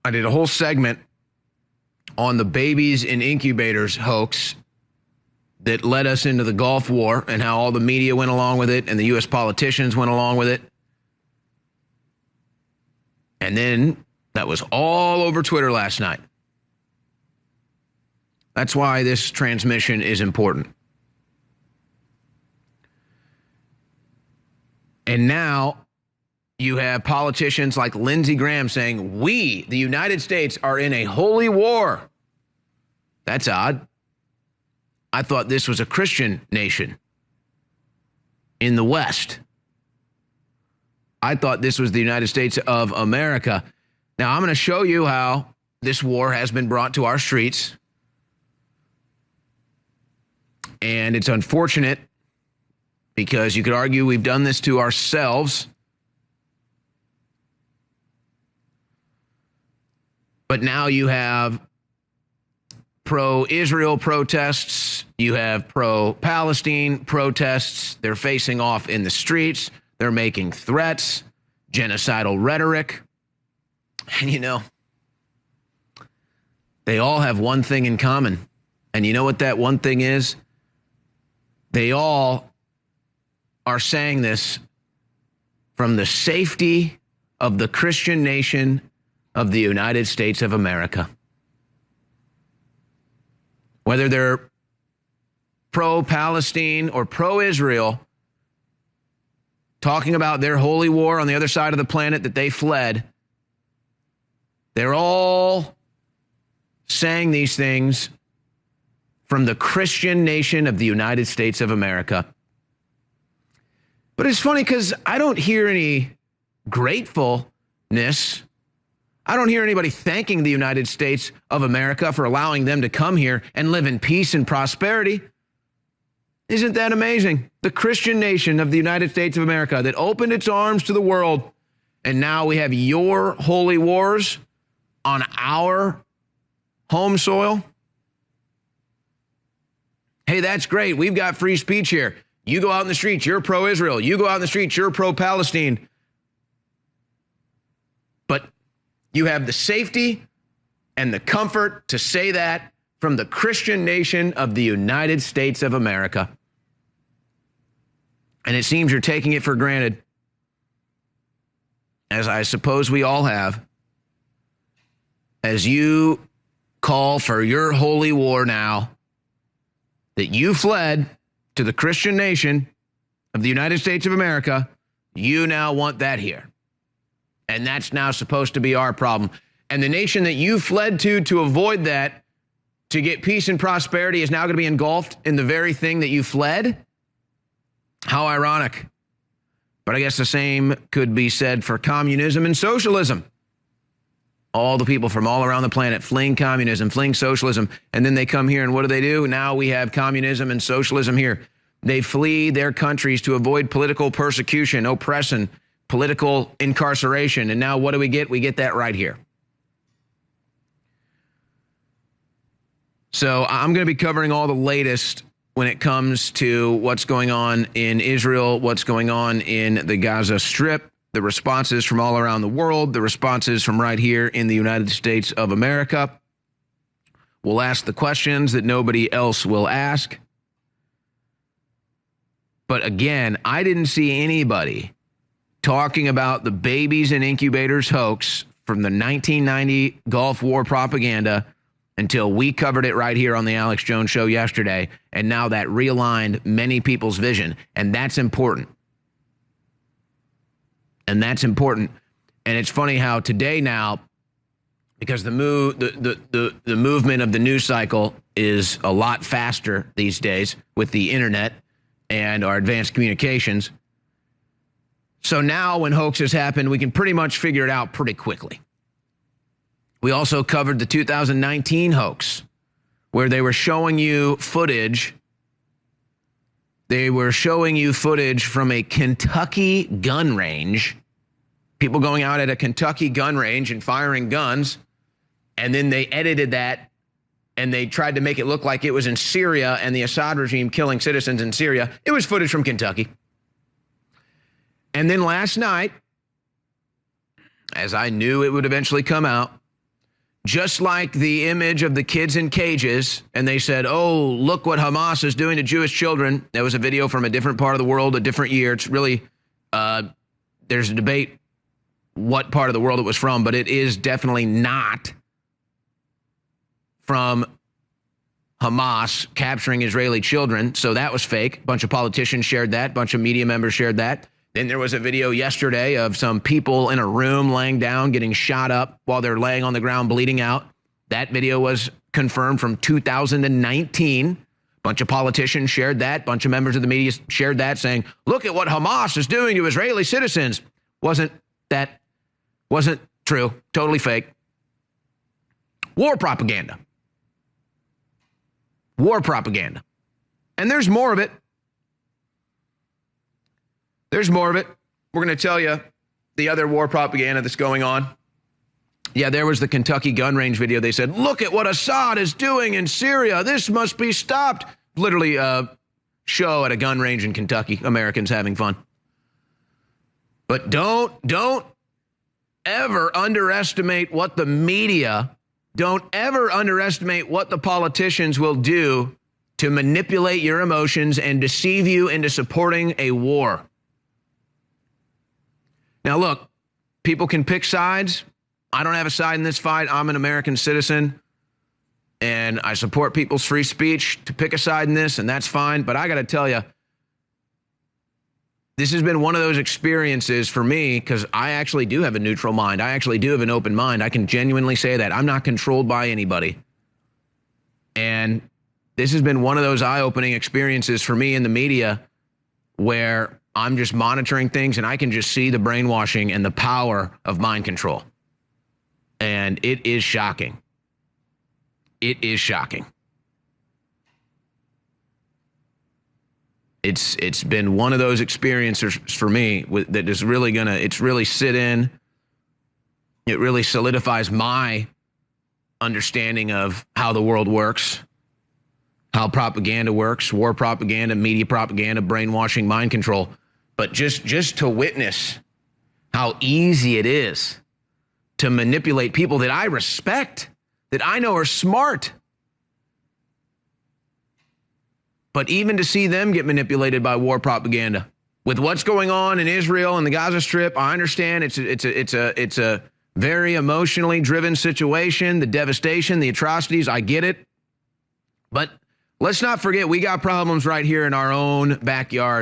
I did a whole segment on the babies in incubators hoax that led us into the Gulf War and how all the media went along with it and the U.S. politicians went along with it. And then that was all over Twitter last night. That's why this transmission is important. And now you have politicians like Lindsey Graham saying, we, the United States, are in a holy war. That's odd. I thought this was a Christian nation in the West. I thought this was the United States of America. Now, I'm going to show you how this war has been brought to our streets. And it's unfortunate because you could argue we've done this to ourselves. But now you have pro-Israel protests, you have pro-Palestine protests. They're facing off in the streets. They're making threats, genocidal rhetoric. And you know, they all have one thing in common. And you know what that one thing is? They all are saying this from the safety of the Christian nation of the United States of America. Whether they're pro-Palestine or pro-Israel, talking about their holy war on the other side of the planet that they fled, they're all saying these things from the Christian nation of the United States of America. But it's funny because I don't hear any gratefulness. I don't hear anybody thanking the United States of America for allowing them to come here and live in peace and prosperity. Isn't that amazing? The Christian nation of the United States of America that opened its arms to the world, and now we have your holy wars on our home soil. Hey, that's great. We've got free speech here. You go out in the streets, you're pro-Israel. You go out in the streets, you're pro-Palestine. But you have the safety and the comfort to say that from the Christian nation of the United States of America. And it seems you're taking it for granted, as I suppose we all have, as you call for your holy war now, that you fled to the Christian nation of the United States of America. You now want that here. And that's now supposed to be our problem. And the nation that you fled to avoid that, to get peace and prosperity, is now going to be engulfed in the very thing that you fled? How ironic. But I guess the same could be said for communism and socialism. All the people from all around the planet fleeing communism, fleeing socialism, and then they come here and what do? Now we have communism and socialism here. They flee their countries to avoid political persecution, oppression, political incarceration. And now what do we get? We get that right here. So I'm going to be covering all the latest when it comes to what's going on in Israel, what's going on in the Gaza Strip, the responses from all around the world, the responses from right here in the United States of America. We'll ask the questions that nobody else will ask. But again, I didn't see anybody talking about the babies in incubators hoax from the 1990 Gulf War propaganda until we covered it right here on the Alex Jones Show yesterday. And now that realigned many people's vision. And that's important. And that's important. And it's funny how today now, because the movement of the news cycle is a lot faster these days with the internet and our advanced communications. So now when hoaxes happen, we can pretty much figure it out pretty quickly. We also covered the 2019 hoax, where they were showing you footage. They were showing you footage from a Kentucky gun range, people going out at a Kentucky gun range and firing guns, and then they edited that and they tried to make it look like it was in Syria and the Assad regime killing citizens in Syria. It was footage from Kentucky. And then last night, as I knew it would eventually come out, just like the image of the kids in cages, and they said, oh, look what Hamas is doing to Jewish children. That was a video from a different part of the world, a different year. It's really, there's a debate what part of the world it was from, but it is definitely not from Hamas capturing Israeli children. So that was fake. A bunch of politicians shared that. A bunch of media members shared that. Then there was a video yesterday of some people in a room laying down, getting shot up while they're laying on the ground, bleeding out. That video was confirmed from 2019. A bunch of politicians shared that. A bunch of members of the media shared that, saying, look at what Hamas is doing to Israeli citizens. Wasn't true. Totally fake. War propaganda. War propaganda. And there's more of it. There's more of it. We're going to tell you the other war propaganda that's going on. Yeah, there was the Kentucky gun range video. They said, look at what Assad is doing in Syria. This must be stopped. Literally a show at a gun range in Kentucky. Americans having fun. But don't ever underestimate what the media, don't ever underestimate what the politicians will do to manipulate your emotions and deceive you into supporting a war. Now, look, people can pick sides. I don't have a side in this fight. I'm an American citizen, and I support people's free speech to pick a side in this, and that's fine. But I got to tell you, this has been one of those experiences for me because I actually do have a neutral mind. I actually do have an open mind. I can genuinely say that. I'm not controlled by anybody. And this has been one of those eye-opening experiences for me in the media where I'm just monitoring things and I can just see the brainwashing and the power of mind control. And it is shocking. It is shocking. It's been one of those experiences for me that is really it's really sit in. It really solidifies my understanding of how the world works, how propaganda works, war propaganda, media propaganda, brainwashing, mind control. But just to witness how easy it is to manipulate people that I respect, that I know are smart. But even to see them get manipulated by war propaganda with what's going on in Israel and the Gaza Strip, I understand it's a very emotionally driven situation, the devastation, the atrocities, I get it. But let's not forget we got problems right here in our own backyard.